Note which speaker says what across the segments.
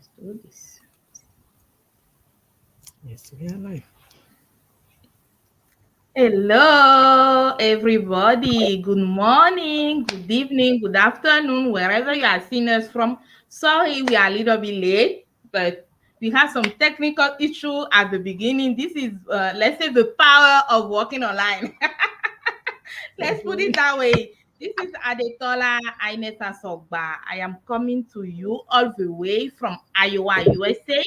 Speaker 1: Let's do this.
Speaker 2: Yes, we are live.
Speaker 1: Hello, everybody. Good morning, good evening, good afternoon, wherever you are seeing us from. Sorry, we are a little bit late, but we had some technical issue at the beginning. This is, let's say, the power of working online. Let's put it that way. This is Adetola Ainesa Sogba. I am coming to you all the way from Iowa, USA.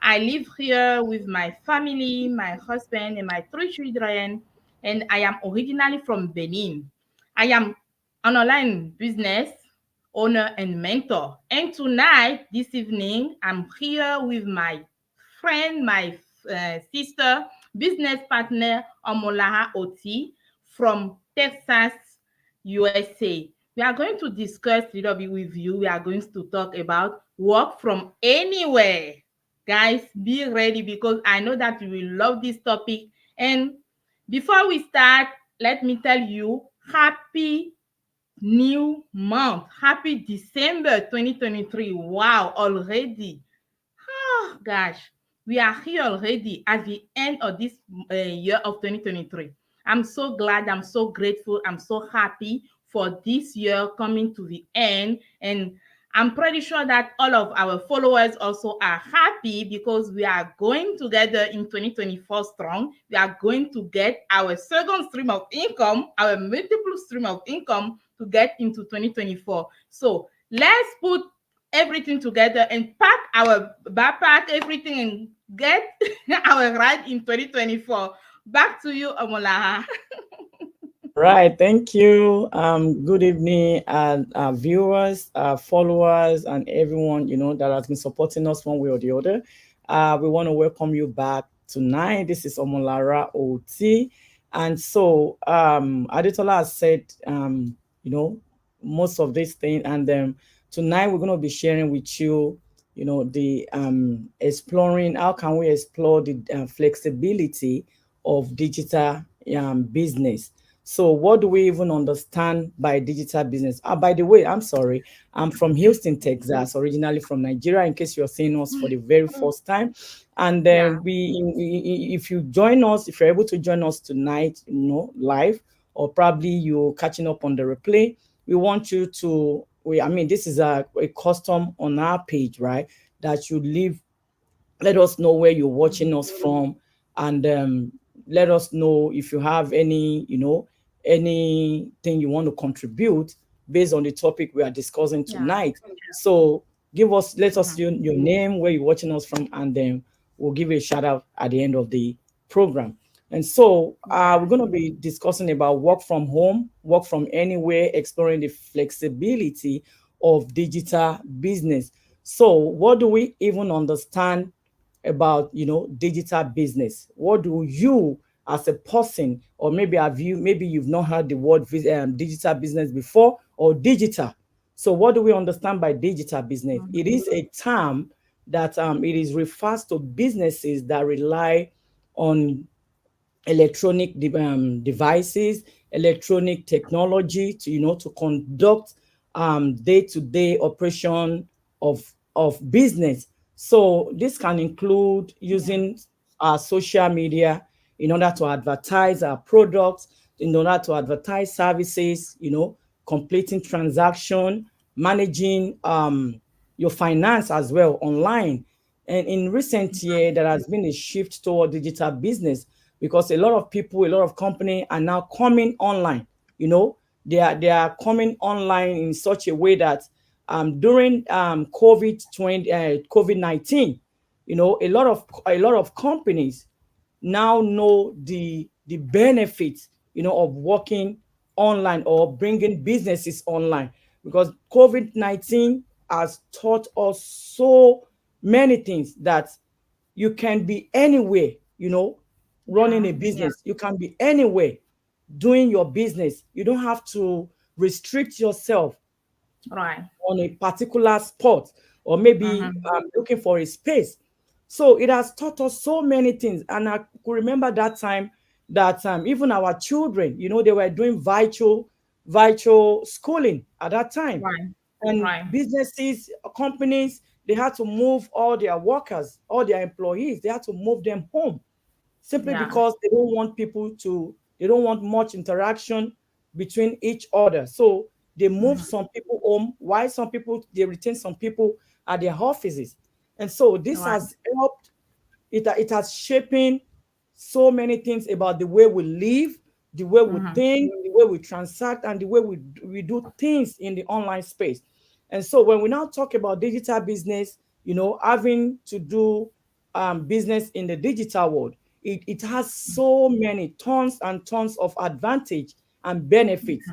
Speaker 1: I live here with my family, my husband, and my three children, and I am originally from Benin. I am an online business owner and mentor. And tonight, this evening, I'm here with my friend, my sister, business partner, Omolara Oti from Texas, USA. We are going to discuss a little bit with you. We are going to talk about work from anywhere. Guys, be ready because I know that you will love this topic. And before we start, let me tell you happy new month. Happy December 2023. Wow, already. Oh, gosh, we are here already at the end of this year of 2023. I'm so glad, I'm so grateful, I'm so happy for this year coming to the end. And I'm pretty sure that all of our followers also are happy because we are going together in 2024 strong. We are going to get our second stream of income, our multiple stream of income to get into 2024. So let's put everything together and pack our backpack, everything, and get our ride in 2024. Back to you, Amolaha.
Speaker 2: All right, thank you. Good evening, viewers, followers, and everyone that has been supporting us one way or the other. We want to welcome you back tonight. This is Omolara OT, and so Adetola has said you know most of this thing, and tonight we're going to be sharing with you the exploring how can we explore the flexibility of digital business. So, what do we even understand by digital business? By the way, I'm sorry, I'm from Houston, Texas, originally from Nigeria. In case you're seeing us for the very first time, and
Speaker 1: Yeah,
Speaker 2: if you join us, if you're able to join us tonight, live, or probably you're catching up on the replay, we want you to. I mean, this is a custom on our page, right? That you leave, let us know where you're watching us from, and let us know if you have anything you want to contribute based on the topic we are discussing
Speaker 1: yeah.
Speaker 2: tonight. So let us
Speaker 1: Mhm.
Speaker 2: your name, where you're watching us from, and then we'll give you a shout out at the end of the program. And so
Speaker 1: Yeah,
Speaker 2: we're going to be discussing about work from home, work from anywhere, exploring the flexibility of digital business. So what do we even understand about digital business? What do you, as a person, or maybe you've not heard the word digital business before, or digital. So what do we understand by digital business? It
Speaker 1: mhm.
Speaker 2: is a term that it is refers to businesses that rely on electronic devices, electronic technology to to conduct day-to-day operation of business. So this can include
Speaker 1: Yeah,
Speaker 2: using our social media in order to advertise our products, in order to advertise services, completing transaction, managing your finance as well online. And in recent year, there has been a shift toward digital business because a lot of people, a lot of company are now coming online. They are coming online in such a way that during COVID-19, a lot of companies now know the benefits of working online or bringing businesses online, because COVID-19 has taught us so many things, that you can be anywhere, running
Speaker 1: yeah,
Speaker 2: a
Speaker 1: yeah.
Speaker 2: business. You can be anywhere doing your business. You don't have to restrict yourself
Speaker 1: Right.
Speaker 2: on a particular spot, or maybe
Speaker 1: Mhm.
Speaker 2: looking for a space. So it has taught us so many things. And I could remember that time that even our children, they were doing virtual schooling at that time.
Speaker 1: Right.
Speaker 2: And
Speaker 1: Right.
Speaker 2: businesses, companies, they had to move all their workers, all their employees, they had to move them home simply
Speaker 1: Yeah.
Speaker 2: because they don't want much interaction between each other. So they move some people home, while some people, they retain some people at their offices. And so this
Speaker 1: Right.
Speaker 2: has helped, it has shaping so many things about the way we live, the way we
Speaker 1: Mm-hmm.
Speaker 2: think, the way we transact, and the way we do things in the online space. And so when we now talk about digital business, having to do business in the digital world, it has so many tons and tons of advantage and benefits.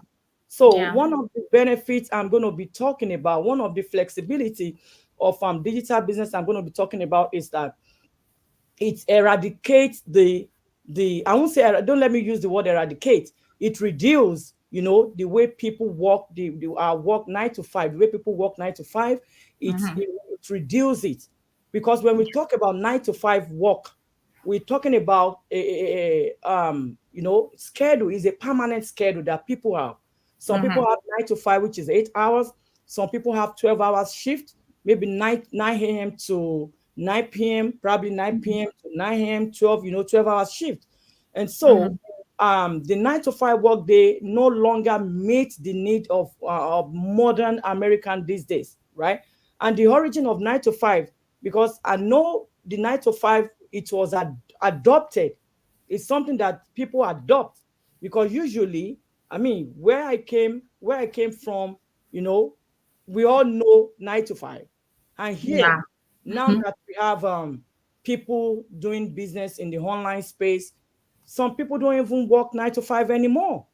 Speaker 2: So
Speaker 1: Yeah.
Speaker 2: one of the benefits I'm going to be talking about, one of the flexibility of digital business I'm going to be talking about is that it eradicates the I won't say don't let me use the word eradicate. It reduces, the way people work, the work 9 to 5, the way people work 9 to 5.
Speaker 1: Mm-hmm.
Speaker 2: It reduces it, because when we talk about 9 to 5 work, we're talking about schedule is a permanent schedule that people have. Some
Speaker 1: Mm-hmm.
Speaker 2: people have 9 to 5, which is 8 hours. Some people have 12 hours shift, maybe 9 a.m. to 9 p.m., probably 9 p.m. to 9 a.m., 12, 12 hours shift. And so
Speaker 1: Mm-hmm.
Speaker 2: the 9 to 5 work day no longer meets the need of modern American these days, right? And the origin of 9 to 5, because I know the 9 to 5, it was adopted. It's something that people adopt, because usually, I mean, where I came from, you know, we all know 9 to 5. And here,
Speaker 1: Yeah.
Speaker 2: now that we have people doing business in the online space, some people don't even work 9 to 5 anymore.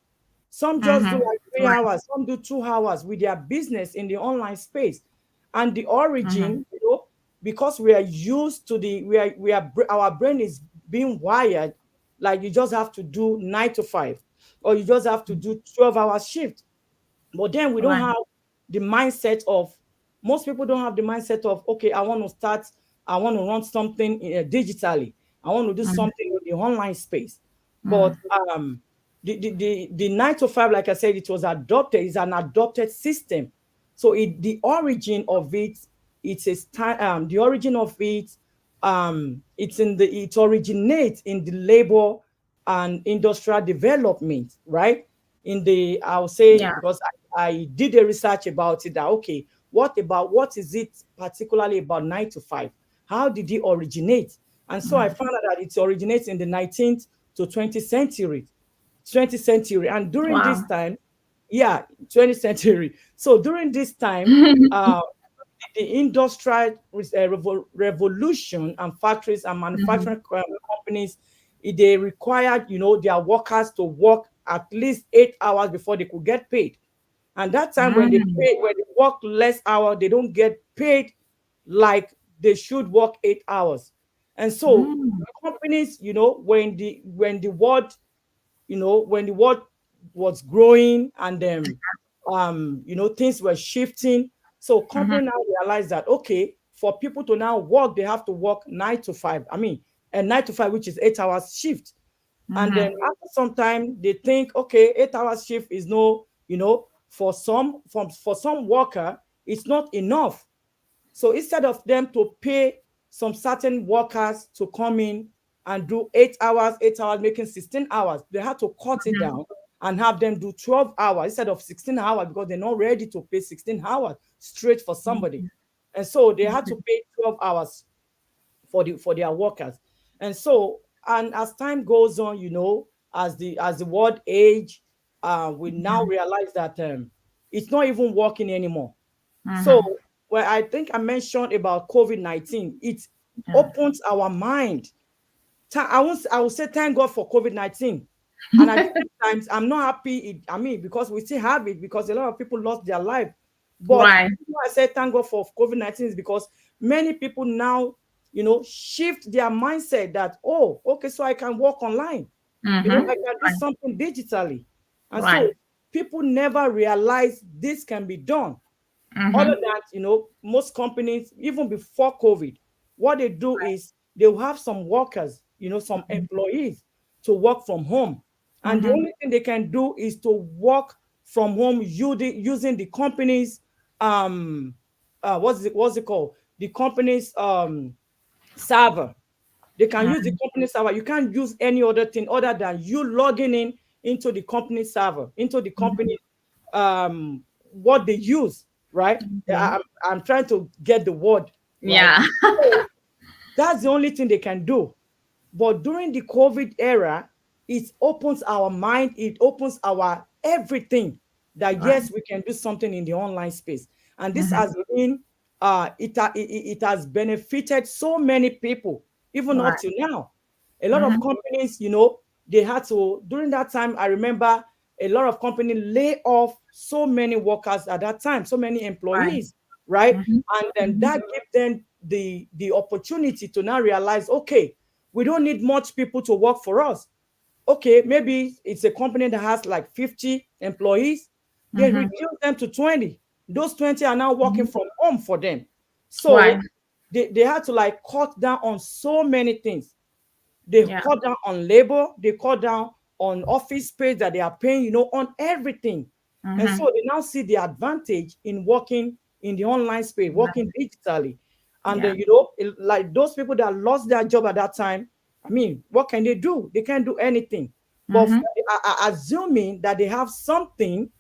Speaker 2: Some just do
Speaker 1: Mm-hmm.
Speaker 2: like three
Speaker 1: Right.
Speaker 2: hours, some do 2 hours with their business in the online space. And the
Speaker 1: Mm-hmm.
Speaker 2: origin, because we are used to our brain is being wired like you just have to do 9 to 5, or you just have to do 12 hours shift. But then we don't
Speaker 1: Right.
Speaker 2: have the mindset of, most people don't have the mindset of, okay, I want to run something digitally. I want to do
Speaker 1: Mm-hmm.
Speaker 2: something with the online space. But
Speaker 1: Mm-hmm.
Speaker 2: the 9 to 5, like I said, it was adopted, is an adopted system. So the origin of it, it's a the origin of it, it originates in the labor and industrial development, right? I'll say,
Speaker 1: Yeah.
Speaker 2: because I did a research about it, that okay, what is it particularly about 9 to 5? How did it originate? And so I
Speaker 1: Mm-hmm.
Speaker 2: found out that it originates in the 19th to 20th century. And during this
Speaker 1: Wow.
Speaker 2: time, yeah, 20th century. So during this time, uh, the industrial revolution, and factories and
Speaker 1: Mm-hmm.
Speaker 2: manufacturing companies, they required, their workers to work at least 8 hours before they could get paid. And that time,
Speaker 1: Mm-hmm.
Speaker 2: when they work less hours, they don't get paid like they should work 8 hours. And so
Speaker 1: Mm-hmm.
Speaker 2: companies, when the world was growing, and things were shifting. So
Speaker 1: Mm-hmm.
Speaker 2: company now realized that, okay, for people to now work, they have to work 9 to 5. I mean, and 9 to 5, which is 8 hours shift. And then
Speaker 1: Mm-hmm.
Speaker 2: after some time, they think, okay, 8 hours shift is no, for some worker, it's not enough. So instead of them to pay some certain workers to come in and do 8 hours, 8 hours, making 16 hours, they had to cut it down and have them do 12 hours instead of 16 hours, because they're not ready to pay 16 hours straight for somebody. And so they had to pay 12 hours for their workers. And so, and as time goes on, as the world age, we now realize that it's not even working anymore. So,
Speaker 1: Mm-hmm.
Speaker 2: well, I think I mentioned about COVID-19. It
Speaker 1: Yeah.
Speaker 2: opens our mind. I will say thank God for COVID-19. And at the same time, I'm not happy. Because we still have it, because a lot of people lost their life. But
Speaker 1: Right.
Speaker 2: I say thank God for COVID-19 is because many people now, shift their mindset that, oh, okay, so I can work online.
Speaker 1: Mm-hmm.
Speaker 2: I can do
Speaker 1: Right.
Speaker 2: something digitally. And so
Speaker 1: Right.
Speaker 2: people never realize this can be done. Other
Speaker 1: Mm-hmm.
Speaker 2: than, most companies, even before COVID, what they do is they will have some workers, some employees, to work from home. And the
Speaker 1: Mm-hmm.
Speaker 2: only thing they can do is to work from home using the company's what's it called? the company's server. They can use the
Speaker 1: Mm-hmm.
Speaker 2: company server. You can't use any other thing other than you logging in into the company server, into the company what they use, right?
Speaker 1: Okay.
Speaker 2: I'm trying to get the word right.
Speaker 1: Yeah.
Speaker 2: So that's the only thing they can do. But during the COVID era, it opens our mind, it opens our everything that
Speaker 1: Right.
Speaker 2: yes, we can do something in the online space. And this
Speaker 1: Mm-hmm.
Speaker 2: has been, it has benefited so many people, even up
Speaker 1: Right.
Speaker 2: till now. A lot of
Speaker 1: Mm-hmm.
Speaker 2: companies, they had to, during that time, I remember a lot of companies lay off so many workers at that time, so many
Speaker 1: Right.
Speaker 2: employees, right?
Speaker 1: Mm-hmm.
Speaker 2: And then
Speaker 1: Mm-hmm.
Speaker 2: that gave them the opportunity to now realize, okay, we don't need much people to work for us. Okay, maybe it's a company that has like 50 employees. They
Speaker 1: Mm-hmm.
Speaker 2: reduce them to 20. Those 20 are now working from home for them.
Speaker 1: Right.
Speaker 2: So they had to like cut down on so many things. They
Speaker 1: Yeah.
Speaker 2: cut down on labor, they cut down on office space that they are paying, on everything. And
Speaker 1: Mm-hmm.
Speaker 2: so they now see the advantage in working in the online space, working digitally. And
Speaker 1: Yeah.
Speaker 2: then, like those people that lost their job at that time, I mean, what can they do? They can't do anything. But
Speaker 1: Mm-hmm.
Speaker 2: assuming that they have something,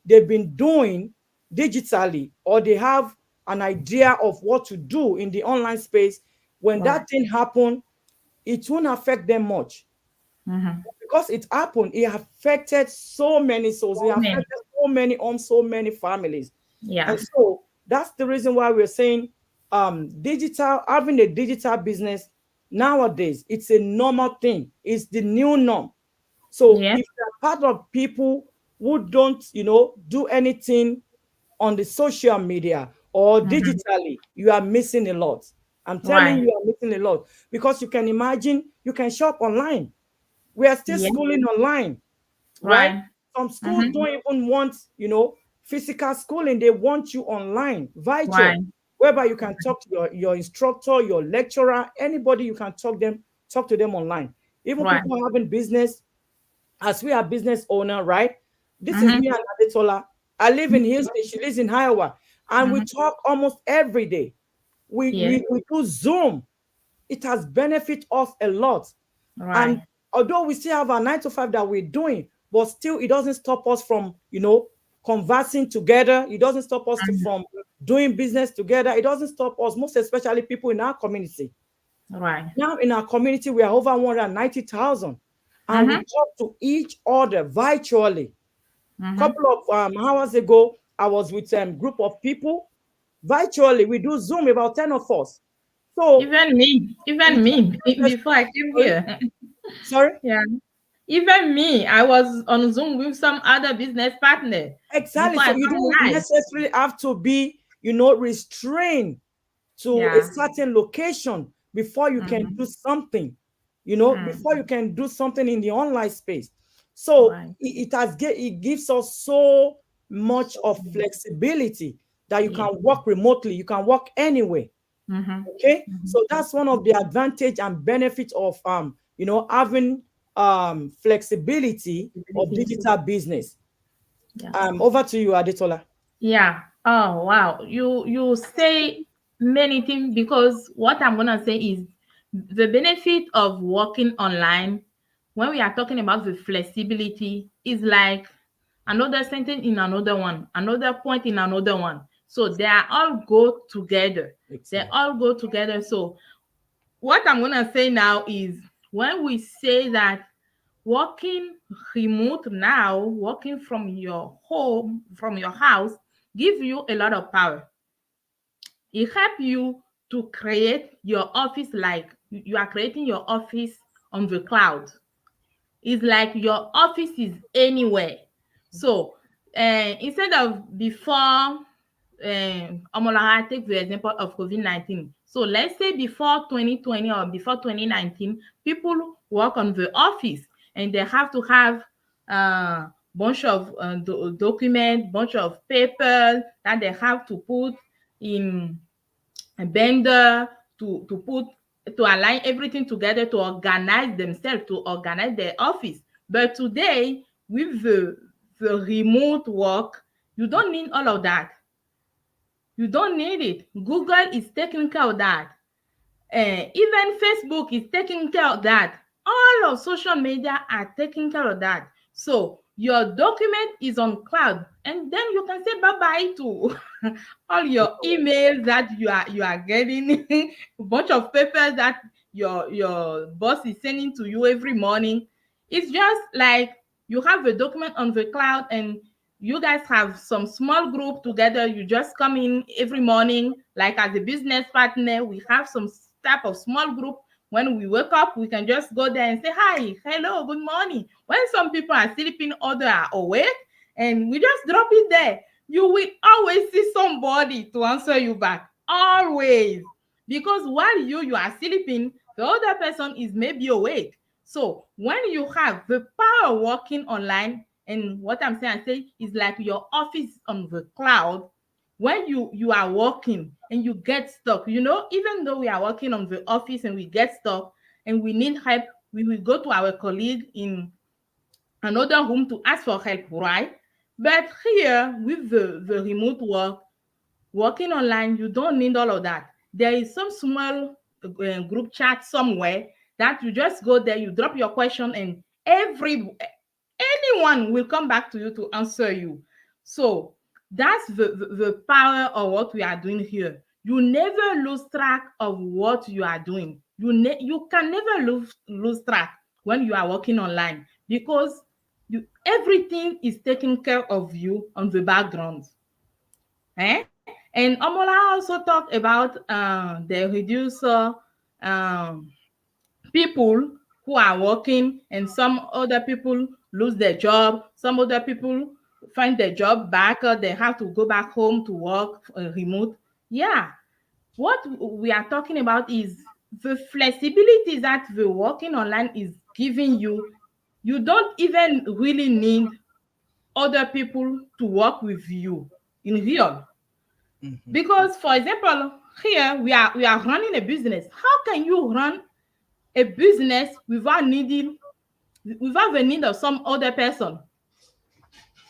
Speaker 2: they've been doing digitally, or they have an idea of what to do in the online space, when
Speaker 1: Right.
Speaker 2: that thing happen, it won't affect them much
Speaker 1: Mm-hmm.
Speaker 2: because it happened. It affected so many souls. It
Speaker 1: Amen.
Speaker 2: affected so many homes, so many families.
Speaker 1: Yeah.
Speaker 2: And so that's the reason why we're saying digital, having a digital business nowadays, it's a normal thing. It's the new norm. So
Speaker 1: Yeah.
Speaker 2: if you're part of people who don't, do anything on the social media or
Speaker 1: Mm-hmm.
Speaker 2: digitally, you are missing a lot. I'm telling you,
Speaker 1: Right.
Speaker 2: you are missing a lot because you can imagine you can shop online. We are still
Speaker 1: Yeah.
Speaker 2: schooling online, right?
Speaker 1: Right.
Speaker 2: Some schools
Speaker 1: Mm-hmm.
Speaker 2: don't even want, physical schooling. They want you online,
Speaker 1: Right.
Speaker 2: virtual, whereby you can talk to your instructor, your lecturer, anybody. You can talk to them online. Even
Speaker 1: Right.
Speaker 2: people having business, as we are business owner, right? This is
Speaker 1: Mm-hmm.
Speaker 2: me and Adetola. I live in Houston. She lives in Iowa, and we
Speaker 1: Mm-hmm.
Speaker 2: talk almost every day. We
Speaker 1: Yeah.
Speaker 2: we, we do Zoom. It has benefited us a lot. And
Speaker 1: Right.
Speaker 2: although we still have our 9 to 5 that we're doing, but still it doesn't stop us from, conversing together. It doesn't stop us from doing business together. It doesn't stop us, most especially people in our community.
Speaker 1: Right.
Speaker 2: Now in our community, we are over 190,000, and we
Speaker 1: Mm-hmm.
Speaker 2: talk to each other virtually.
Speaker 1: Mm-hmm.
Speaker 2: Couple of hours ago, I was with a group of people virtually. We do Zoom, about 10 of us. So
Speaker 1: Even
Speaker 2: it's
Speaker 1: me,
Speaker 2: just
Speaker 1: before I came
Speaker 2: sorry,
Speaker 1: here.
Speaker 2: sorry.
Speaker 1: Yeah. Even me, I was on Zoom with some other business partner
Speaker 2: Exactly.
Speaker 1: before
Speaker 2: So
Speaker 1: I
Speaker 2: you
Speaker 1: come
Speaker 2: don't
Speaker 1: live.
Speaker 2: necessarily have to be, restrained to a
Speaker 1: Yeah.
Speaker 2: certain location before you can
Speaker 1: Mm-hmm.
Speaker 2: do something,
Speaker 1: Mm.
Speaker 2: before you can do something in the online space. So
Speaker 1: Right.
Speaker 2: it gives us so much
Speaker 1: So,
Speaker 2: of flexibility that you
Speaker 1: yeah.
Speaker 2: can work remotely, you can work anywhere.
Speaker 1: Mm-hmm.
Speaker 2: Okay,
Speaker 1: Mm-hmm.
Speaker 2: so that's one of the advantage and benefit of having flexibility of digital business.
Speaker 1: Yeah.
Speaker 2: Over to you, Adetola.
Speaker 1: Yeah. Oh wow. You say many things because what I'm gonna say is the benefit of working online when we are talking about the flexibility is like another sentence in another one, another point in another one. So they are all go together. They
Speaker 2: Exactly.
Speaker 1: all go together. So what I'm gonna say now is when we say that working remote now, working from your home, from your house, gives you a lot of power. It helps you to create your office like you are creating your office on the cloud. It's like your office is anywhere. So instead of before, Omolara take the example of COVID-19. So let's say before 2020 or before 2019, people work on the office and they have to have bunch of document, bunch of paper that they have to put in a bender to put to align everything together to organize themselves, to organize their office. But today, with the remote work, you don't need all of that. You don't need it. Google is taking care of that. Even Facebook is taking care of that. All of social media are taking care of that. So your document is on cloud, and then you can say bye bye to all your emails that you are getting, a bunch of papers that your boss is sending to you every morning. It's just like you have a document on the cloud, and you guys have some small group together. You just come in every morning, like as a business partner. We have some type of small group. When we wake up, we can just go there and say hi, hello, good morning. When some people are sleeping, others are awake, and we just drop it there. You will always see somebody to answer you back, always, because while you are sleeping, the other person is maybe awake. So when you have the power of working online, and what I'm saying, I say is like your office on the cloud. When you are working and you get stuck, even though we are working on the office and we get stuck and we need help, we will go to our colleague in another room to ask for help, right? But here with the remote work, working online, you don't need all of that. There is some small group chat somewhere that you just go there, you drop your question, and anyone will come back to you to answer you. So that's the power of what we are doing here. You never lose track of what you are doing. You can never lose track when you are working online, because everything is taken care of you on the background. And Omola also talked about the reducer, um, people who are working, and some other people lose their job. Some other people find their job back, or they have to go back home to work remote. Yeah, what we are talking about is the flexibility that the working online is giving you. You don't even really need other people to work with you in real.
Speaker 2: Mhm.
Speaker 1: Because, for example, here we are running a business. How can you run a business without the need of some other person?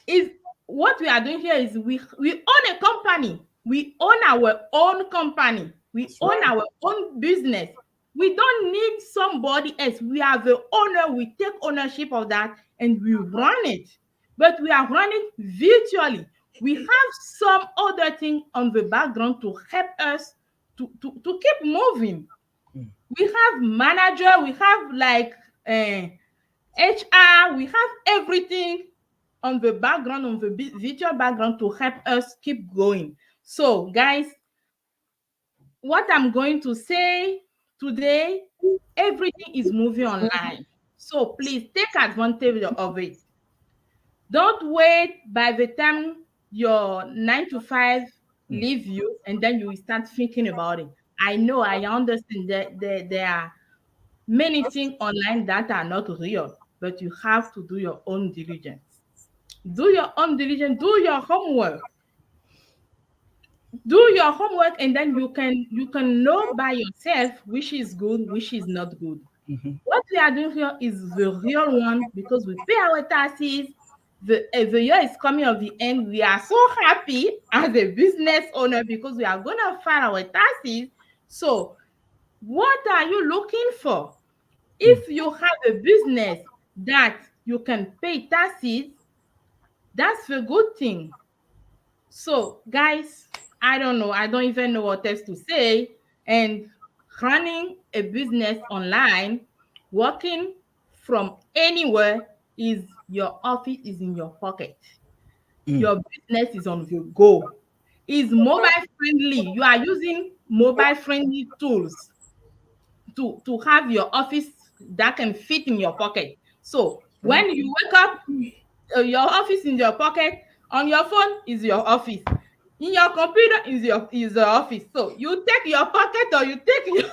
Speaker 1: Is what we are doing here is we own a company. We own our own company. We
Speaker 2: That's
Speaker 1: own
Speaker 2: right.
Speaker 1: our own business. We don't need somebody else. We are the owner. We take ownership of that and we run it. But we are running virtually. We have some other thing on the background to help us to keep moving.
Speaker 2: Mm.
Speaker 1: We have manager, we have like HR, we have everything on the background, on the virtual background to help us keep going. So, guys, what I'm going to say today, everything is moving online. So please take advantage of it. Don't wait by the time your 9 to 5
Speaker 2: Mm.
Speaker 1: leave you and then you will start thinking about it. I know, I understand that there are many things online that are not real, but you have to do your own diligence. Do your own diligence, do your homework. Do your homework, and then you can know by yourself which is good, which is not good.
Speaker 2: Mhm.
Speaker 1: What we are doing here is the real one, because we pay our taxes. The year is coming of the end. We are so happy as a business owner because we are gonna file our taxes. So what are you looking for?
Speaker 2: Mm.
Speaker 1: If you have a business that you can pay taxes, that's a good thing. So, guys, I don't know. I don't even know what else to say. And running a business online, working from anywhere, is your office is in your pocket.
Speaker 2: Mm.
Speaker 1: Your business is on the go. Is mobile friendly. You are using mobile friendly tools to have your office that can fit in your pocket. So
Speaker 2: Right.
Speaker 1: when you wake up, your office in your pocket, on your phone is your office, in your computer is your office. So you take your pocket, or you take your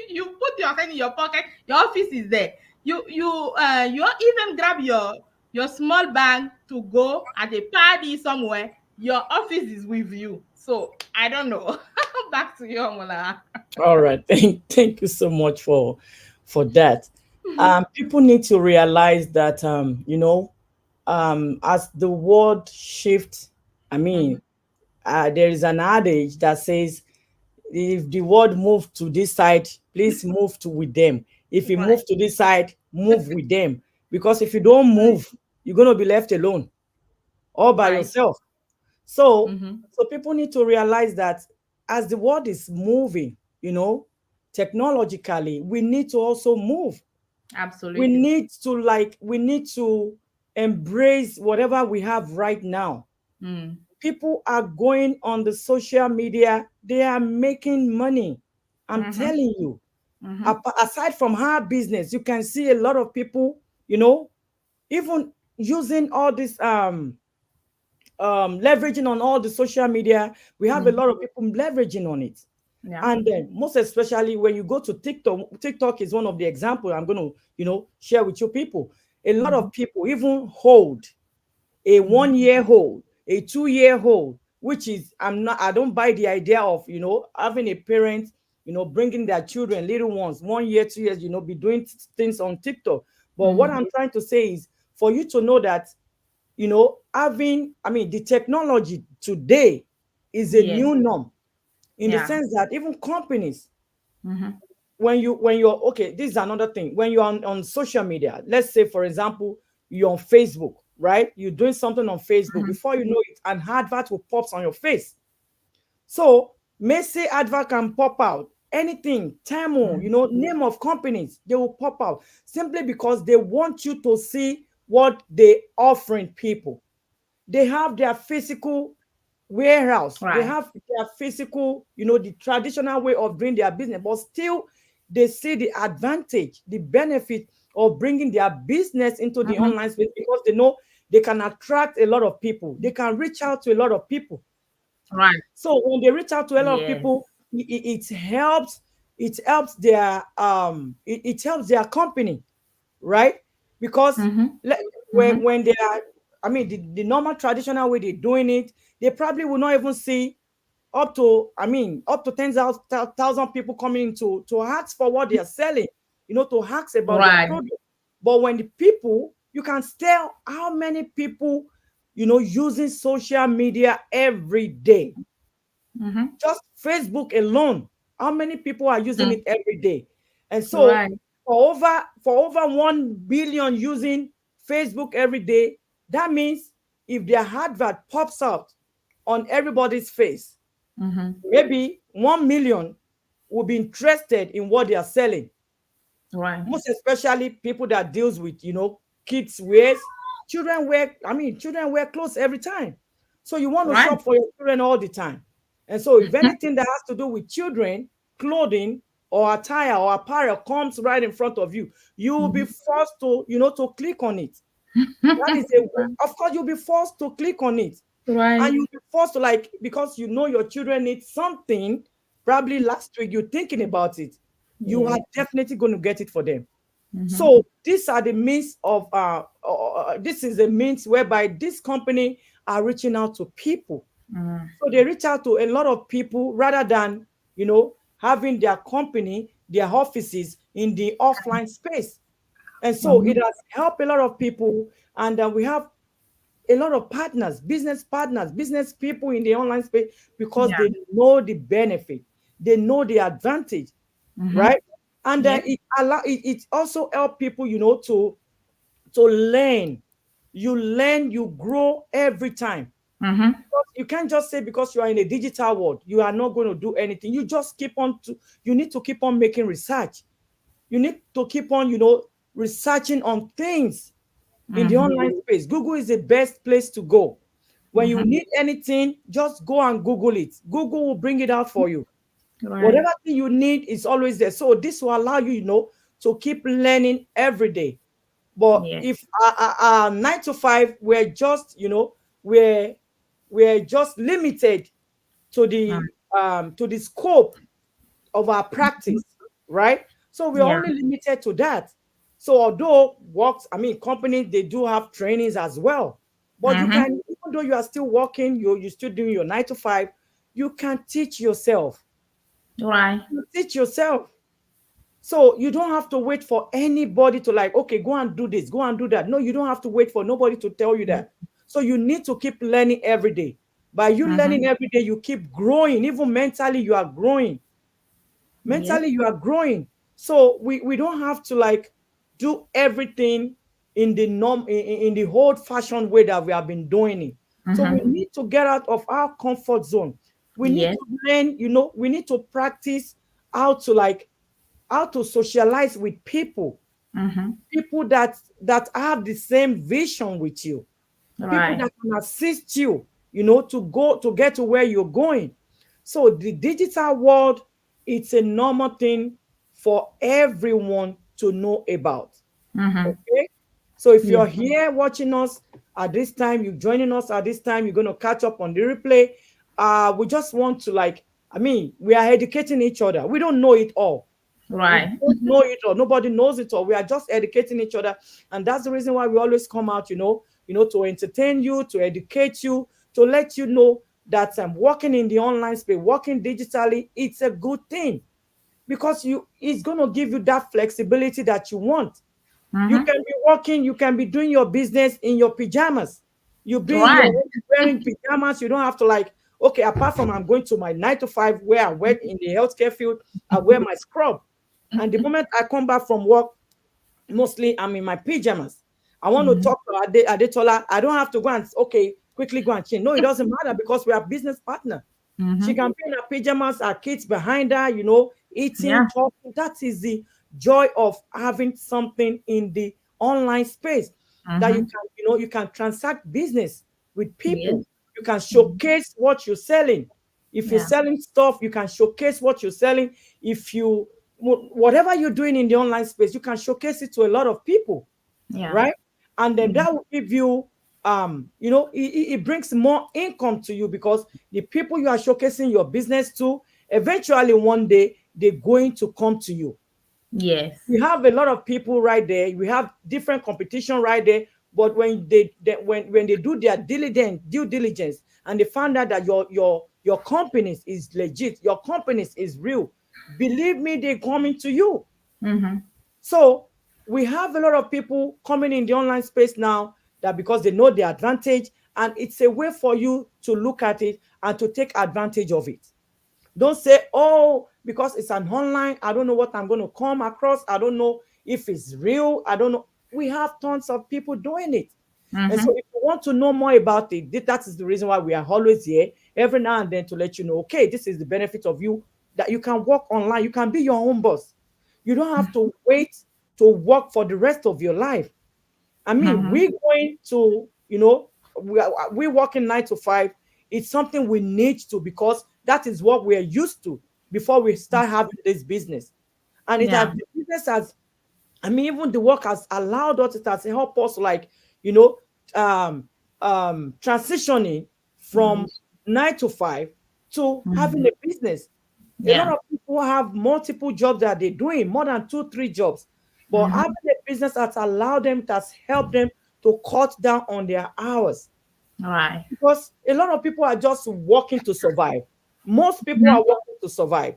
Speaker 1: you put your hand in your pocket, your office is there. You even grab your small bag to go at a party somewhere, your office is with you. So I don't know. Back to you, Mola.
Speaker 2: All right. Thank you so much for that. People need to realize that as the world shifts, I
Speaker 1: Mhm.
Speaker 2: mean, there is an adage that says, if the world move to this side, please move to with them. If you
Speaker 1: Right.
Speaker 2: move to this side, move with them. Because if you don't move, you're going to be left alone, all by
Speaker 1: Right.
Speaker 2: yourself. So,
Speaker 1: Mm-hmm.
Speaker 2: so people need to realize that as the world is moving, technologically, we need to also move. We
Speaker 1: Absolutely.
Speaker 2: need to we need to embrace whatever we have right now.
Speaker 1: Mm.
Speaker 2: People are going on the social media, they are making money. I'm
Speaker 1: Mm-hmm.
Speaker 2: telling you.
Speaker 1: Mm-hmm.
Speaker 2: Aside from our business, you can see a lot of people, you know, even using all this leveraging on all the social media. We have a
Speaker 1: Mm-hmm.
Speaker 2: lot of people leveraging on it.
Speaker 1: Yeah.
Speaker 2: And then most especially when you go to TikTok is one of the examples I'm going to, share with you people. A lot
Speaker 1: Mm-hmm.
Speaker 2: of people even hold a
Speaker 1: Mm-hmm.
Speaker 2: 1 year old, a 2 year old, which is, I don't buy the idea of, having a parent, bringing their children, little ones, 1 year, 2 years, be doing things on TikTok. But what
Speaker 1: Mm-hmm.
Speaker 2: I'm trying to say is for you to know that, the technology today is a
Speaker 1: Yes.
Speaker 2: new norm, in the
Speaker 1: Yeah.
Speaker 2: sense that even companies,
Speaker 1: Mm-hmm.
Speaker 2: when you're okay, this is another thing. When you're on social media, let's say for example, you're on Facebook, right? You're doing something on Facebook.
Speaker 1: Mm-hmm.
Speaker 2: Before you know it, an advert will pop on your face. So Messi advert can pop out. Anything, Tamo,
Speaker 1: Mm-hmm.
Speaker 2: name of companies, they will pop out simply because they want you to see what they offering people. They have their physical warehouse, they
Speaker 1: Right.
Speaker 2: have their physical, the traditional way of doing their business, but still they see the advantage, the benefit of bringing their business into the
Speaker 1: Mm-hmm.
Speaker 2: online space, because they know they can attract a lot of people, they can reach out to a lot of people.
Speaker 1: Right.
Speaker 2: So when they reach out to a lot of
Speaker 1: Yes.
Speaker 2: people, it helps their it helps their company, right? Because
Speaker 1: Mm-hmm.
Speaker 2: le-
Speaker 1: Mm-hmm.
Speaker 2: when they are, the normal traditional way they're doing it, they probably will not even see up to 10,000 people coming in to ask for what they are selling, to ask about their
Speaker 1: Right.
Speaker 2: product. But when the people, you can tell how many people, using social media every day.
Speaker 1: Mm-hmm.
Speaker 2: Just Facebook alone, how many people are using
Speaker 1: Mm.
Speaker 2: it every day? And so
Speaker 1: Right.
Speaker 2: for over 1 billion using Facebook every day, that means if their advert pops out on everybody's face,
Speaker 1: Mm-hmm.
Speaker 2: maybe 1 million will be interested in what they are selling.
Speaker 1: Right.
Speaker 2: Most especially people that deals with, kids wears. Children wear clothes every time. So you want to
Speaker 1: Right.
Speaker 2: shop for your children all the time. And so if anything that has to do with children, clothing or attire or apparel comes right in front of you, you will be
Speaker 1: Mm-hmm.
Speaker 2: forced to click on it. That is of course, you'll be forced to click on it. And
Speaker 1: Right.
Speaker 2: you'll be forced to, because your children need something. Probably last week you're thinking about it, you are
Speaker 1: Yes.
Speaker 2: definitely going to get it for them.
Speaker 1: Mm-hmm.
Speaker 2: So these are the means of this is the means whereby this company are reaching out to people.
Speaker 1: Mm-hmm.
Speaker 2: So they reach out to a lot of people rather than, having their company, their offices in the offline space. And so
Speaker 1: Mm-hmm.
Speaker 2: it has helped a lot of people. And we have a lot of partners, business people in the online space, because
Speaker 1: Yeah.
Speaker 2: they know the benefit, they know the advantage,
Speaker 1: Mm-hmm.
Speaker 2: right? And
Speaker 1: Yeah.
Speaker 2: it also help people, to learn. You learn, you grow every time.
Speaker 1: Mm-hmm.
Speaker 2: Because you can't just say because you are in a digital world, you are not going to do anything. You need to keep on making research. You need to keep on, researching on things in the
Speaker 1: Mm-hmm.
Speaker 2: online space. Google is the best place to go. When you
Speaker 1: Mm-hmm.
Speaker 2: need anything, just go and Google it. Google will bring it out for you.
Speaker 1: Right.
Speaker 2: Whatever thing you need is always there. So this will allow you, to keep learning every day. But
Speaker 1: Yes.
Speaker 2: if 9 to 5, we're just limited to
Speaker 1: Mm.
Speaker 2: the scope of our practice, right? So we're
Speaker 1: Yeah.
Speaker 2: only limited to that. So although companies, they do have trainings as well, but you
Speaker 1: Mm-hmm.
Speaker 2: can, even though you are still working, you're still doing your 9 to 5, you can teach yourself.
Speaker 1: Right.
Speaker 2: You teach yourself. So you don't have to wait for anybody to, okay, go and do this, go and do that. No, you don't have to wait for nobody to tell you that. So you need to keep learning every day. By you
Speaker 1: Mm-hmm.
Speaker 2: learning every day, you keep growing. Even mentally, you are growing.
Speaker 1: Yes.
Speaker 2: Mentally, you are growing. So we don't have to like do everything in the in the old fashioned way that we have been doing it. So we
Speaker 1: Mm-hmm.
Speaker 2: need to get out of our comfort zone. We need
Speaker 1: Yes.
Speaker 2: to learn, we need to practice how to like how to socialize with people,
Speaker 1: Mm-hmm.
Speaker 2: people that have the same vision with you, people
Speaker 1: Right.
Speaker 2: that can assist you, to go to get to where you're going. So the digital world, it's a normal thing for everyone to know about.
Speaker 1: Mm-hmm.
Speaker 2: Okay. So if
Speaker 1: Yes.
Speaker 2: you're here watching us at this time, you're joining us at this time, you're going to catch up on the replay. We just want to like, I mean, we are educating each other. We don't know it all. We
Speaker 1: Right.
Speaker 2: don't know it all. Nobody knows it all. We are just educating each other, and that's the reason why we always come out. To entertain you, to educate you, to let you know that working in the online space, working digitally, it's a good thing because it's gonna give you that flexibility that you want. You
Speaker 1: Mm-hmm.
Speaker 2: can be working, you can be doing your business in your pajamas. You be in your
Speaker 1: Right.
Speaker 2: home wearing pajamas. You don't have to like, okay, apart from I'm going to my 9 to 5 where I work in the healthcare field, I wear my scrub. And the moment I come back from work, mostly I'm in my pajamas. I want to
Speaker 1: Mm-hmm.
Speaker 2: talk to Adetola. I don't have to go and okay, quickly go and change. No, it doesn't matter because we are business partner. She
Speaker 1: Mm-hmm.
Speaker 2: can be in her pajamas, her kids behind her, eating,
Speaker 1: Yeah.
Speaker 2: talking. That is the joy of having something in the online space that you
Speaker 1: Mm-hmm.
Speaker 2: can, you can transact business with
Speaker 1: Yes.
Speaker 2: people. You can
Speaker 1: Mm-hmm.
Speaker 2: showcase what you're selling. If you're
Speaker 1: Yeah.
Speaker 2: selling stuff, you can showcase what you're selling. If you, whatever you're doing in the online space, you can showcase it to a lot of people,
Speaker 1: Yeah.
Speaker 2: right? And then
Speaker 1: Mm-hmm.
Speaker 2: that will give you it brings more income to you because the people you are showcasing your business to, eventually one day they're going to come to you.
Speaker 1: Yes.
Speaker 2: We have a lot of people right there, we have different competition right there, but when when they do their diligent due diligence and they find out that your company is legit, your company is real, believe me, they're coming to you.
Speaker 1: Mm-hmm.
Speaker 2: So we have a lot of people coming in the online space now that because they know the advantage, and it's a way for you to look at it and to take advantage of it. Don't say, oh, because it's an online, I don't know what I'm going to come across. I don't know if it's real. I don't know. We have tons of people doing it. And so
Speaker 1: Mm-hmm.
Speaker 2: if you want to know more about it, that is the reason why we are always here every now and then to let you know, okay, this is the benefit of you, that you can work online. You can be your own boss. You don't have to wait to work for the rest of your life. I mean,
Speaker 1: Mm-hmm.
Speaker 2: we're going to, we working 9 to 5. It's something we need to because that is what we are used to before we start having this business. And it has
Speaker 1: Yeah.
Speaker 2: the business has, I mean, even the work has allowed us, it has helped us like, you know, um transitioning from
Speaker 1: Yes.
Speaker 2: 9 to 5 to having
Speaker 1: Mm-hmm.
Speaker 2: a business. A lot
Speaker 1: Yeah.
Speaker 2: of people have multiple jobs that they're doing, more than 2, 3 jobs. But
Speaker 1: Mm-hmm.
Speaker 2: having a business that's allowed them, that's helped them to cut down on their hours.
Speaker 1: Right.
Speaker 2: Because a lot of people are just working to survive. Most people
Speaker 1: Mm-hmm.
Speaker 2: are working to survive.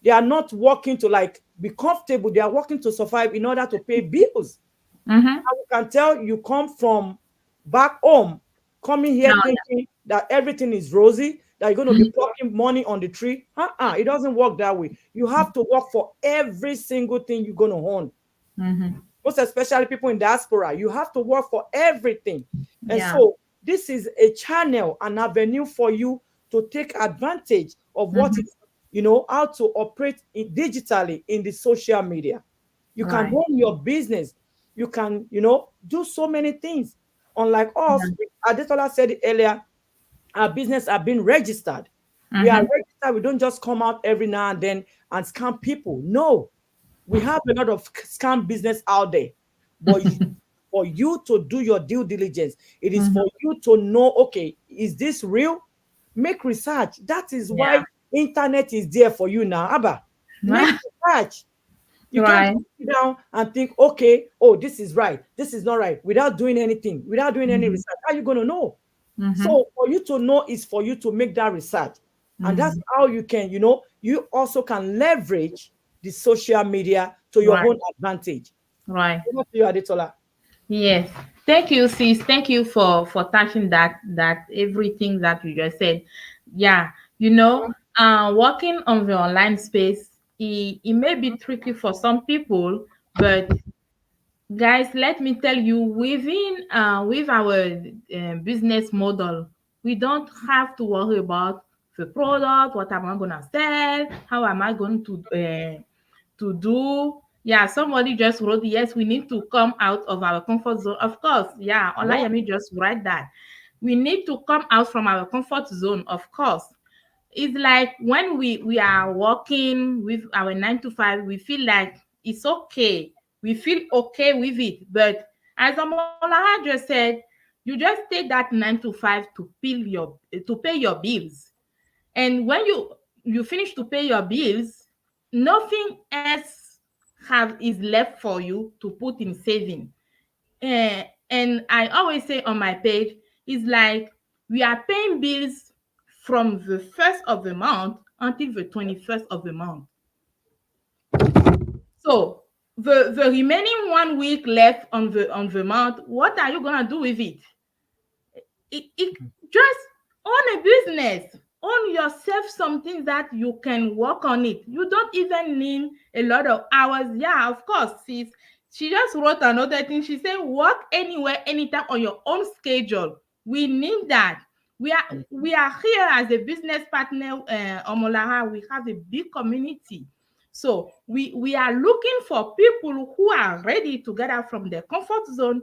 Speaker 2: They are not working to like be comfortable. They are working to survive in order to pay bills.
Speaker 1: Mm-hmm.
Speaker 2: You can tell you come from back home, coming here
Speaker 1: Oh,
Speaker 2: thinking that everything is rosy, that you're going to
Speaker 1: yeah.
Speaker 2: be plucking money on the tree. It doesn't work that way. You have to work for every single thing you're going to own.
Speaker 1: Mm-hmm.
Speaker 2: Most especially people in diaspora, you have to work for everything. And
Speaker 1: Yeah.
Speaker 2: so this is a channel, an avenue for you to take advantage of what
Speaker 1: Mm-hmm.
Speaker 2: is, how to operate digitally in the social media. You can
Speaker 1: Right.
Speaker 2: run your business. You can, do so many things. Unlike us,
Speaker 1: Yeah.
Speaker 2: Adetola said it earlier, our business are being registered. We are
Speaker 1: Mm-hmm.
Speaker 2: registered. We don't just come out every now and then and scam people. No, we have a lot of scam business out there. But for you to do your due diligence, it is
Speaker 1: Mm-hmm.
Speaker 2: for you to know, okay, is this real? Make research. That is why
Speaker 1: Yeah.
Speaker 2: internet is there for you now. Abba, make research. You can't
Speaker 1: Right.
Speaker 2: just sit down and think, okay, oh, this is right, this is not right, without doing anything, without doing any
Speaker 1: Mm-hmm.
Speaker 2: research. How are you going to know?
Speaker 1: Mm-hmm.
Speaker 2: So for you to know is for you to make that research. And that's
Speaker 1: Mm-hmm.
Speaker 2: how you can, you also can leverage the social media to your
Speaker 1: Right.
Speaker 2: own advantage.
Speaker 1: Right.
Speaker 2: Over to you, Aditola.
Speaker 1: Yes. Thank you, sis. Thank you for touching that everything that you just said. Yeah, working on the online space, it may be tricky for some people, but guys, let me tell you, with our business model, we don't have to worry about the product. What am I gonna sell? How am I going to do? Yeah, somebody just wrote, yes, we need to come out of our comfort zone. Of course, yeah,
Speaker 2: Yeah.
Speaker 1: Olayemi just write that. We need to come out from our comfort zone, of course. It's like when we are working with our 9 to 5, we feel like it's okay. We feel okay with it. But as Omolaha just said, you just take that 9 to 5 to pay your bills. And when you finish to pay your bills, nothing else have is left for you to put in saving. And I always say on my page, it's like we are paying bills from the first of the month until the 21st of the month. So the remaining 1 week left on the month, what are you gonna do with it? It just own a business, own yourself something that you can work on it. You don't even need a lot of hours. Yeah, of course, sis. She just wrote another thing. She said work anywhere anytime on your own schedule. We need that. We are here as a business partner, Omolara. We have a big community. So we are looking for people who are ready to get out from their comfort zone,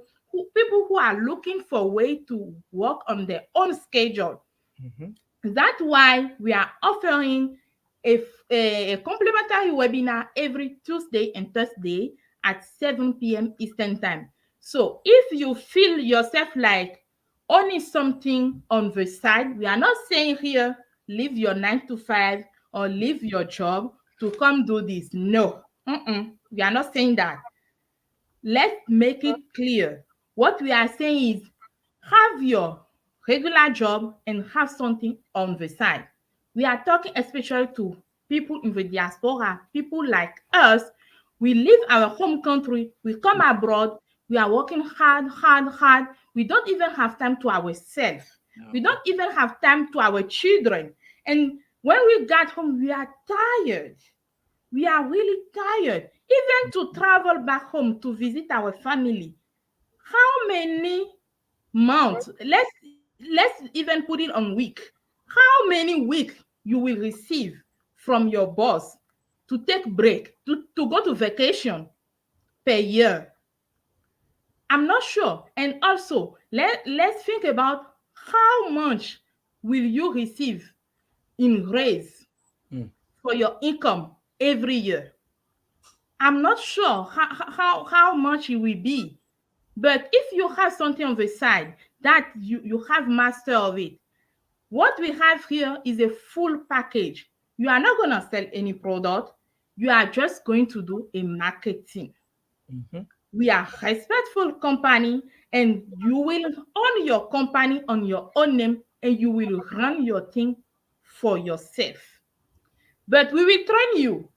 Speaker 1: people who are looking for a way to work on their own schedule.
Speaker 2: Mhm.
Speaker 1: That's why we are offering a complimentary webinar every Tuesday and Thursday at 7 p.m. Eastern Time. So if you feel yourself like owning something on the side, we are not saying here leave your 9 to 5 or leave your job to come do this. No, we are not saying that. Let's make it clear. What we are saying is have your regular job and have something on the side. We are talking especially to people in the diaspora, people like us. We leave our home country, we come abroad, we are working hard, hard, hard. We don't even have time to ourselves. We
Speaker 2: No.
Speaker 1: don't even have time to our children. And when we got home, we are tired. We are really tired. Even to travel back home to visit our family. How many months? Let's even put it on week. How many week you will receive from your boss to take break, to go to vacation per year? I'm not sure. And also, let's think about how much will you receive in raise
Speaker 2: Mm.
Speaker 1: for your income every year. I'm not sure how much it will be. But if you have something on the side that you have master of it, what we have here is a full package. You are not going to sell any product. You are just going to do a marketing.
Speaker 2: Mhm.
Speaker 1: We are respectful company, and you will own your company on your own name, and you will run your thing for yourself. But we will train you.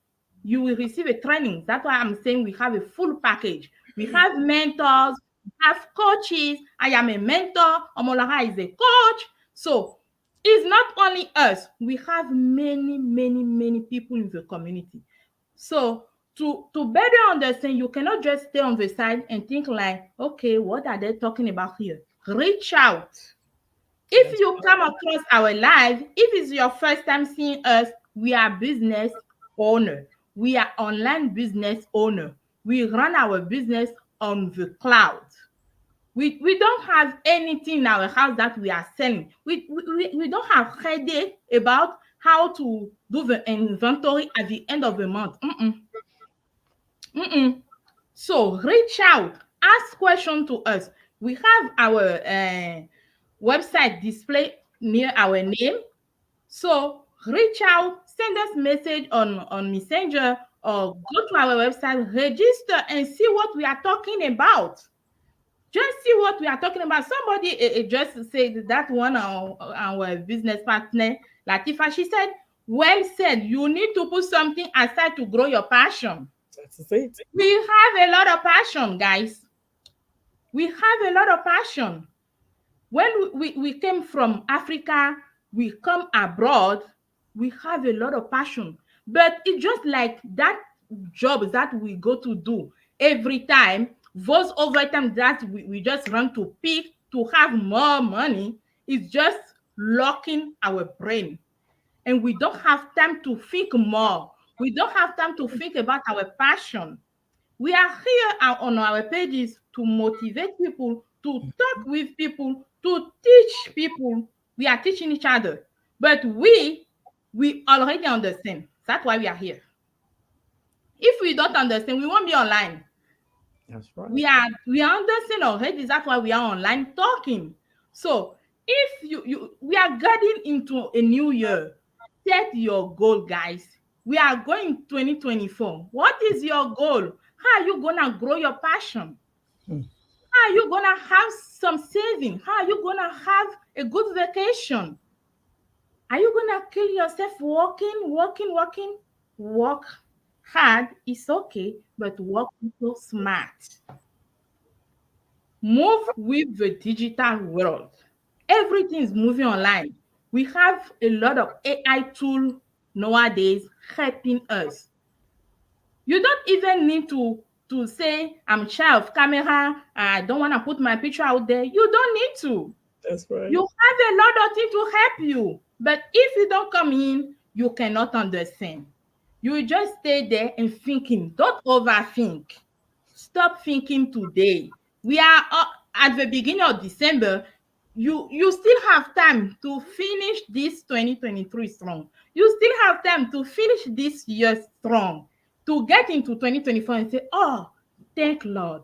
Speaker 1: You will receive a training. That's why I'm saying we have a full package. We have mentors, we have coaches. I am a mentor. Omolara is a coach. So it's not only us. We have many, many, many people in the community. So to better understand, you cannot just stay on the side and think like, okay, what are they talking about here? Reach out. If
Speaker 2: Yes.
Speaker 1: you come across our live, if it's your first time seeing us, we are business owner. We are online business owner. We run our business on the cloud. We don't have anything in our house that we are selling. We don't have headache about how to do the inventory at the end of the month. Mm-mm. So reach out, ask question to us. We have our website display near our name. So reach out, send us message on Messenger or go to our website, register and see what we are talking about. Just see what we are talking about. Somebody just said that one our business partner, Latifa, she said, well said, you need to put something aside to grow your passion.
Speaker 2: That's it.
Speaker 1: We have a lot of passion, guys. We have a lot of passion. When we came from Africa, we come abroad, we have a lot of passion. But it's just like that job that we go to do every time, those overtime that we just run to pick to have more money, is just locking our brain. And we don't have time to think more. We don't have time to think about our passion. We are here on our pages to motivate people, to talk with people, to teach people. We are teaching each other. But we already understand. That's why we are here. If we don't understand, we won't be online.
Speaker 2: That's right.
Speaker 1: We are understand already. That's why we are online talking. So if you we are getting into a new year, set your goal, guys. We are going 2024. What is your goal? How are you gonna grow your passion?
Speaker 2: Hmm.
Speaker 1: How are you gonna have some saving? How are you gonna have a good vacation? Are you gonna kill yourself working? Work hard is okay, but work so smart. Move with the digital world. Everything is moving online. We have a lot of AI tools nowadays helping us. You don't even need to say I'm shy of camera. I don't want to put my picture out there. You don't need to.
Speaker 2: That's
Speaker 1: You
Speaker 2: right.
Speaker 1: have a lot of things to help you. But if you don't come in, you cannot understand. You just stay there and thinking. Don't overthink. Stop thinking today. We are at the beginning of December. You still have time to finish this 2023 strong. You still have time to finish this year strong. To get into 2024 and say, oh, thank Lord.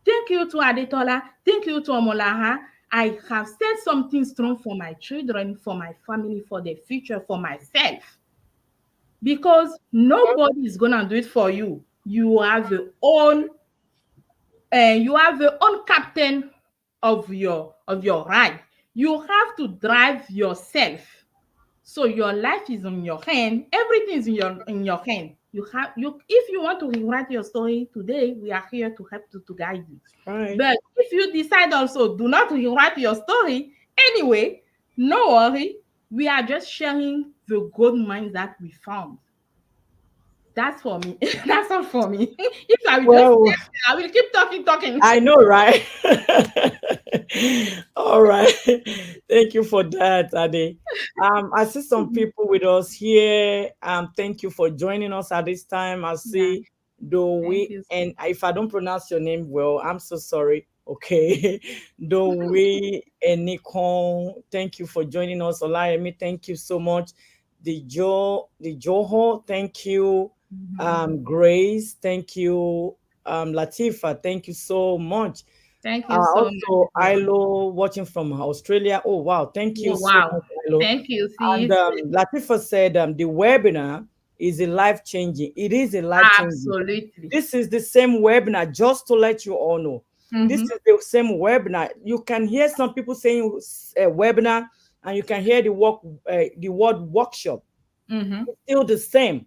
Speaker 1: Thank you to Adetola. Thank you to Omolara. I have said something strong for my children, for my family, for the future, for myself. Because nobody is gonna do it for you. You have your own captain of your ride. You have to drive yourself. So your life is in your hand. Everything is in your hand. You if you want to rewrite your story today, we are here to help to guide you.
Speaker 2: Right.
Speaker 1: But if you decide also do not rewrite your story anyway, no worry. We are just sharing the good minds that we found. That's for me. That's all for me. If I will just
Speaker 2: Well,
Speaker 1: stay there, I will keep talking.
Speaker 2: I know, right? All right. Thank you for that, Ade. I see some people with us here. Thank you for joining us at this time. I
Speaker 1: Yeah,
Speaker 2: see
Speaker 1: thank
Speaker 2: Dowi,
Speaker 1: you.
Speaker 2: and if I don't pronounce your name well, I'm so sorry. Okay. Dowi and Nikon, thank you for joining us. Olayemi, thank you so much. The Joho, thank you.
Speaker 1: Mhm.
Speaker 2: Grace, thank you. Latifa, thank you so much.
Speaker 1: Thank you so much,
Speaker 2: Also,
Speaker 1: everyone.
Speaker 2: Ilo watching from Australia. Oh, wow. Thank you
Speaker 1: Oh,
Speaker 2: so
Speaker 1: wow.
Speaker 2: much, Ilo.
Speaker 1: Thank you,
Speaker 2: And
Speaker 1: sis.
Speaker 2: Latifa said the webinar is a life changing. It is a life changing.
Speaker 1: Absolutely.
Speaker 2: This is the same webinar, just to let you all know. This
Speaker 1: Mm-hmm.
Speaker 2: is the same webinar. You can hear some people saying webinar, and you can hear the word workshop.
Speaker 1: Mm-hmm.
Speaker 2: It's still the same.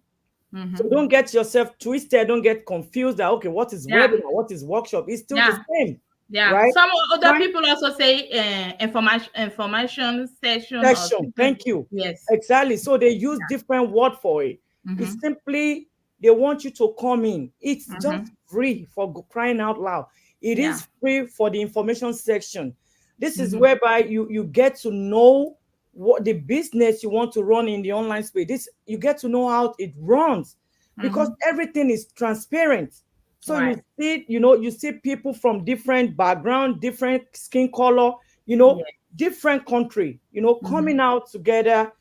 Speaker 2: So
Speaker 1: Mm-hmm.
Speaker 2: don't get yourself twisted. Don't get confused that, okay, what is
Speaker 1: Yeah.
Speaker 2: webinar? What is workshop? It's still the
Speaker 1: Yeah.
Speaker 2: same,
Speaker 1: Yeah.
Speaker 2: right?
Speaker 1: Some other
Speaker 2: Trying
Speaker 1: people also say information session or
Speaker 2: section.
Speaker 1: different.
Speaker 2: Thank you.
Speaker 1: Yes.
Speaker 2: Exactly. So they use different word for it.
Speaker 1: Mm-hmm.
Speaker 2: It's simply they want you to come in. It's
Speaker 1: Mm-hmm.
Speaker 2: just free for crying out loud. It
Speaker 1: Yeah.
Speaker 2: is free for the information section. This is
Speaker 1: Mm-hmm.
Speaker 2: whereby you get to know what the business you want to run in the online space. This you get to know how it runs because
Speaker 1: Mm-hmm.
Speaker 2: everything is transparent. So you
Speaker 1: Right.
Speaker 2: see, you see people from different background, different skin color, you know,
Speaker 1: Yeah.
Speaker 2: different country,
Speaker 1: Mm-hmm.
Speaker 2: coming out together,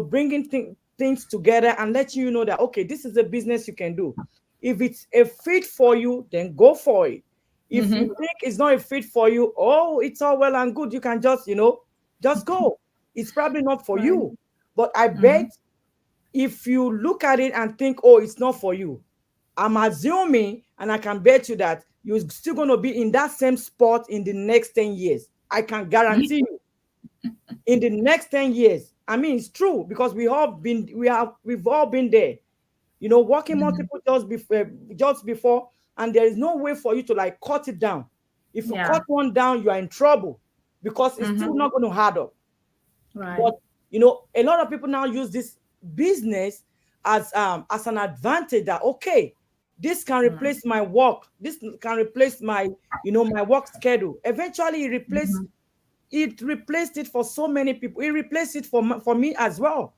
Speaker 2: bringing things together and letting you know that, okay, this is a business you can do. If it's a fit for you, then go for it. If you
Speaker 1: Mm-hmm.
Speaker 2: think it's not a fit for you, oh, it's all well and good. You can just go. It's probably not for
Speaker 1: Right.
Speaker 2: you. But I
Speaker 1: Mm-hmm.
Speaker 2: bet if you look at it and think, oh, it's not for you, I'm assuming, and I can bet you that you're still going to be in that same spot in the next 10 years. I can guarantee you in the next 10 years. I mean, it's true because we've all been there, working
Speaker 1: Mm-hmm.
Speaker 2: multiple jobs before, and there is no way for you to like cut it down. If you
Speaker 1: Yeah.
Speaker 2: cut one down, you are in trouble because it's
Speaker 1: Mm-hmm.
Speaker 2: still not going to add up.
Speaker 1: Right.
Speaker 2: But a lot of people now use this business as an advantage that, okay, this can
Speaker 1: Mm-hmm.
Speaker 2: replace my work, this can replace my my work schedule. Eventually
Speaker 1: Mm-hmm.
Speaker 2: it replaced it for so many people. It replaced it for me as well,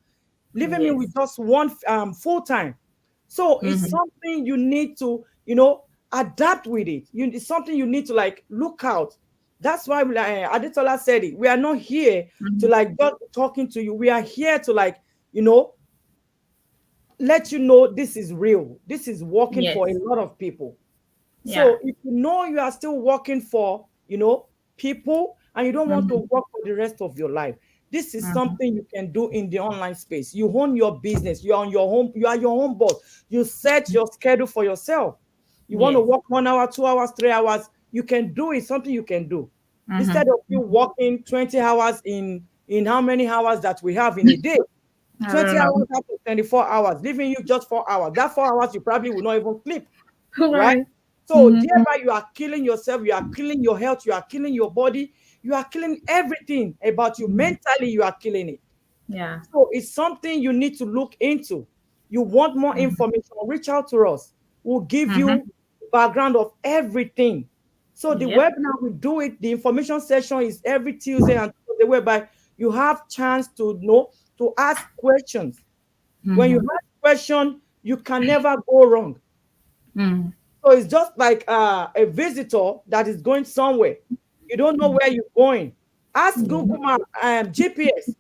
Speaker 2: leaving me with
Speaker 1: Yes.
Speaker 2: just one full time. So it's
Speaker 1: Mm-hmm.
Speaker 2: something you need to, adapt with it. It's something you need to like look out. That's why Adetola said it. We are not here to
Speaker 1: Mm-hmm.
Speaker 2: like just talking to you. We are here to like, you know, let you know this is real. This is working for a
Speaker 1: Yes.
Speaker 2: lot of people.
Speaker 1: Yeah.
Speaker 2: So if you know you are still working for, people and you don't want to
Speaker 1: Mm-hmm.
Speaker 2: work for the rest of your life, this is
Speaker 1: Mm-hmm.
Speaker 2: something you can do in the online space. You own your business. You're on your home. You are your own boss. You set your schedule for yourself. You want to
Speaker 1: Yes.
Speaker 2: work 1 hour, 2 hours, 3 hours. You can do it. Something you can do instead of
Speaker 1: Mm-hmm.
Speaker 2: you
Speaker 1: Mm-hmm.
Speaker 2: working 20 hours in how many hours that we have in a day.
Speaker 1: I
Speaker 2: 20
Speaker 1: don't know.
Speaker 2: hours out of 24 hours, leaving you just 4 hours. That 4 hours you probably will not even sleep, right?
Speaker 1: Right.
Speaker 2: So
Speaker 1: Mm-hmm.
Speaker 2: thereby you are killing yourself, you are killing your health, you are killing your body, you are killing everything about you.
Speaker 1: Mm-hmm.
Speaker 2: Mentally, you are killing it.
Speaker 1: Yeah.
Speaker 2: So it's something you need to look into. You want more
Speaker 1: Mm-hmm.
Speaker 2: information, reach out to us. We'll give
Speaker 1: Mm-hmm.
Speaker 2: you background of everything. So the
Speaker 1: Yep.
Speaker 2: webinar we do it, the information session is every Tuesday and Thursday, whereby you have chance to know to ask questions. When you
Speaker 1: Mm-hmm.
Speaker 2: ask question, you can never go wrong.
Speaker 1: Mm-hmm.
Speaker 2: So it's just like a visitor that is going somewhere. You don't know where you're going. Ask Google Map, GPS.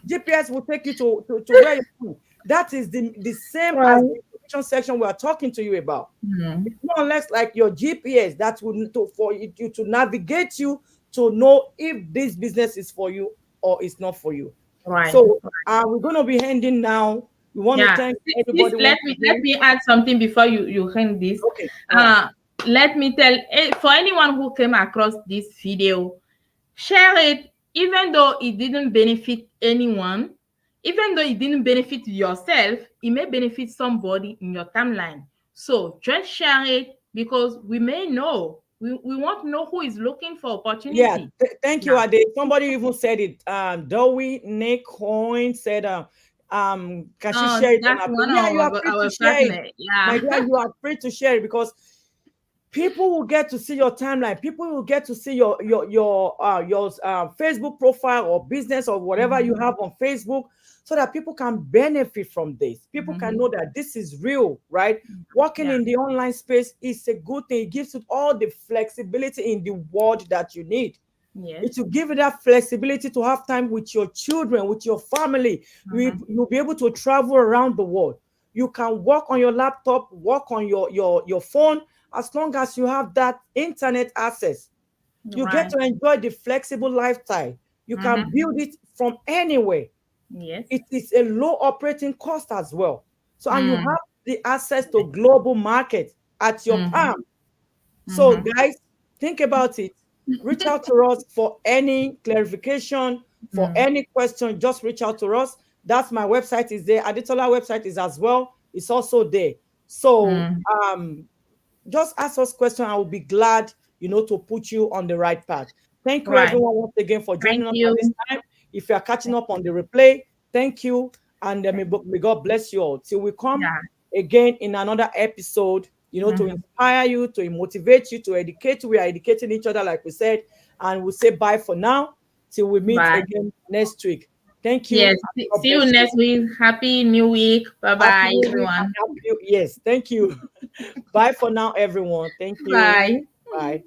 Speaker 2: GPS will take you to where you're going. That is the same as
Speaker 1: Right.
Speaker 2: the information section we are talking to you about.
Speaker 1: Mm-hmm.
Speaker 2: It's more or less like your GPS that will for you to navigate you to know if this business is for you or it's not for you.
Speaker 1: Right.
Speaker 2: So we're going to be ending now. We want to
Speaker 1: Yeah.
Speaker 2: thank
Speaker 1: Sis,
Speaker 2: everybody
Speaker 1: let
Speaker 2: once
Speaker 1: me let
Speaker 2: again.
Speaker 1: me add something before you end this.
Speaker 2: Okay, all right.
Speaker 1: Uh, Let me tell for anyone who came across this video, share it, even though it didn't benefit anyone, even though it didn't benefit yourself, it may benefit somebody in your timeline. So just share it because we may know. We want to know who is looking for
Speaker 2: Yeah,
Speaker 1: opportunity.
Speaker 2: thank you,
Speaker 1: Yeah.
Speaker 2: Ade. Somebody even said it. Dowie Nick Coin said, can she share it on
Speaker 1: That's
Speaker 2: her page?
Speaker 1: one
Speaker 2: Yeah,
Speaker 1: of
Speaker 2: you are free to
Speaker 1: our
Speaker 2: share it,
Speaker 1: partner.
Speaker 2: my
Speaker 1: Yeah.
Speaker 2: dear. You are free to share it because people will get to see your timeline. People will get to see your Facebook profile or business or whatever you have on Facebook, so that people can benefit from this. People can
Speaker 1: Mhm.
Speaker 2: know that this is real, right? Working
Speaker 1: Yeah.
Speaker 2: in the online space is a good thing. It gives you all the flexibility in the world that you need.
Speaker 1: Yes.
Speaker 2: It will give you that flexibility to have time with your children, with your family.
Speaker 1: Mhm.
Speaker 2: You'll be able to travel around the world. You can work on your laptop, work on your phone, as long as you have that internet access. You get
Speaker 1: Right.
Speaker 2: to enjoy the flexible lifestyle. You can
Speaker 1: Mhm.
Speaker 2: build it from anywhere.
Speaker 1: Yes.
Speaker 2: It is a low operating cost as well. So, and you
Speaker 1: Mm.
Speaker 2: have the access to global market at your
Speaker 1: Mhm.
Speaker 2: palm. So,
Speaker 1: Mhm.
Speaker 2: guys, think about it. Reach out to us for any clarification, for
Speaker 1: Mm.
Speaker 2: any question. Just reach out to us. That's my website is there. Aditola website is as well. It's also there. So,
Speaker 1: Mm.
Speaker 2: just ask us questions. I will be glad, to put you on the right path. Thank you,
Speaker 1: Right.
Speaker 2: everyone, once again for
Speaker 1: Thank
Speaker 2: joining us at this
Speaker 1: you.
Speaker 2: time. If you are catching up on the replay, thank you, and may God bless you all. Till we come
Speaker 1: Yeah.
Speaker 2: again in another episode, to
Speaker 1: Mhm.
Speaker 2: inspire you, to motivate you, to educate you. We are educating each other, like we said, and we'll say bye for now. Till we meet
Speaker 1: Bye.
Speaker 2: again next week. Thank you.
Speaker 1: Yes.
Speaker 2: And God
Speaker 1: See you
Speaker 2: bless you.
Speaker 1: next week. Happy New Week. Bye
Speaker 2: Happy
Speaker 1: bye,
Speaker 2: New Week and
Speaker 1: everyone.
Speaker 2: happy New. Yes, thank you. Bye for now, everyone. Thank you.
Speaker 1: Bye.
Speaker 2: Bye.